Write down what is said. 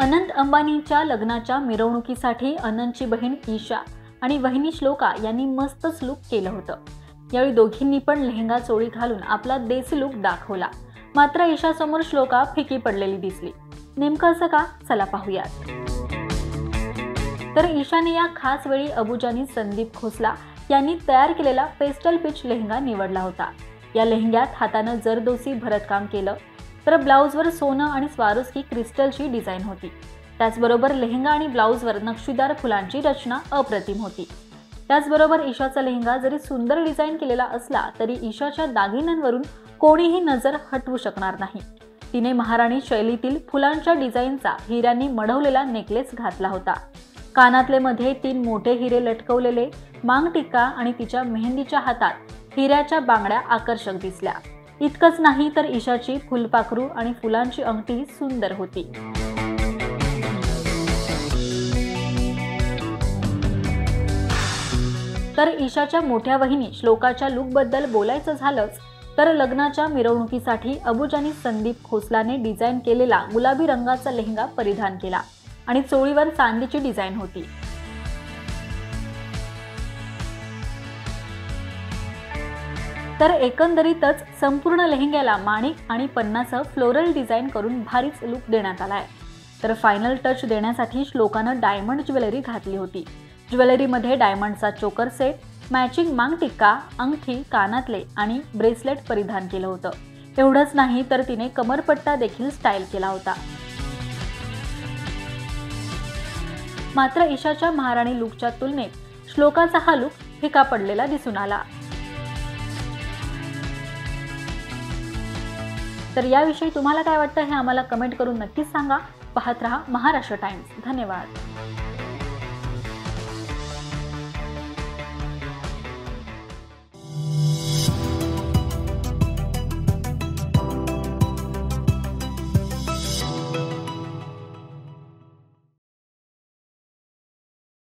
अनंत अंबानींच्या लग्नाच्या मिरवणुकीसाठी अनंतची बहीण ईशा आणि वहिनी श्लोका यांनी मस्तच लुक केलं होतं। यावेळी दोघींनी पण लेहंगा चोळी घालून आपला देसी लुक दाखवला। मात्र ईशा समोर श्लोका फिकी पडलेली दिसली। नेमकं असं का? चला पाहूयात। तर ईशाने या खास वेळी अबुजानी संदीप खोसला यांनी तयार केलेला पेस्टल पीच लेहंगा निवडला होता। या लेहंग्यात हाताने जरदोसी भरतकाम केलं, तर ब्लाउजवर सोनं आणि स्वारोस्की क्रिस्टलची डिझाइन होती। त्याचबरोबर लेहंगा आणि ब्लाउजवर नक्षीदार फुलांची रचना अप्रतिम होती। त्याचबरोबर ईशाचा लेहंगा जरी सुंदर डिझाइन केलेला असला तरी ईशाच्या दागिन्यांवरून कोणीही नजर हटवू शकणार नाही। तिने महाराणी शैलीतील फुलांच्या डिझाइनचा हिऱ्यांनी मढवलेला नेकलेस घातला होता। कानातले मध्ये 3 मोठे हिरे लटकवलेले मांग टिक्का आणि तिच्या मेहंदीच्या हातात हिऱ्याच्या बांगड्या आकर्षक दिसल्या। इतकंच नाही तर ईशाची फुलपाखरू आणि फुलांची अंगठी सुंदर होती। तर ईशाच्या मोठ्या वहिनी श्लोकाच्या लुकबद्दल बोलायचं झालंच तर लग्नाच्या मिरवणुकीसाठी अबुजानी संदीप खोसलाने डिझाइन केलेला गुलाबी रंगाचा लेहंगा परिधान केला आणि चोळीवर चांदीची डिझाइन होती। तर एकंदरीतच संपूर्ण लेहंग्याला माणिक आणि पन्नासह फ्लोरल डिझाइन करून भारीच लुक देण्यात आलाय। तर फायनल टच देण्यासाठी श्लोकानं डायमंड ज्वेलरी घातली होती। ज्वेलरीमध्ये डायमंडचा चोकर सेट, मॅचिंग मांग टिक्का, अंगठी, कानातले आणि ब्रेसलेट परिधान केलं होतं। एवढंच नाही तर तिने कमरपट्टा देखील स्टाईल केला होता। मात्र ईशाच्या महाराणी लुकच्या तुलनेत श्लोकाचा हा लुक फिका पडलेला दिसून आला। तर याविषयी तुम्हाला काय वाटतं हे आम्हाला कमेंट करून नक्कीच सांगा। पाहत रहा महाराष्ट्र टाइम्स। धन्यवाद।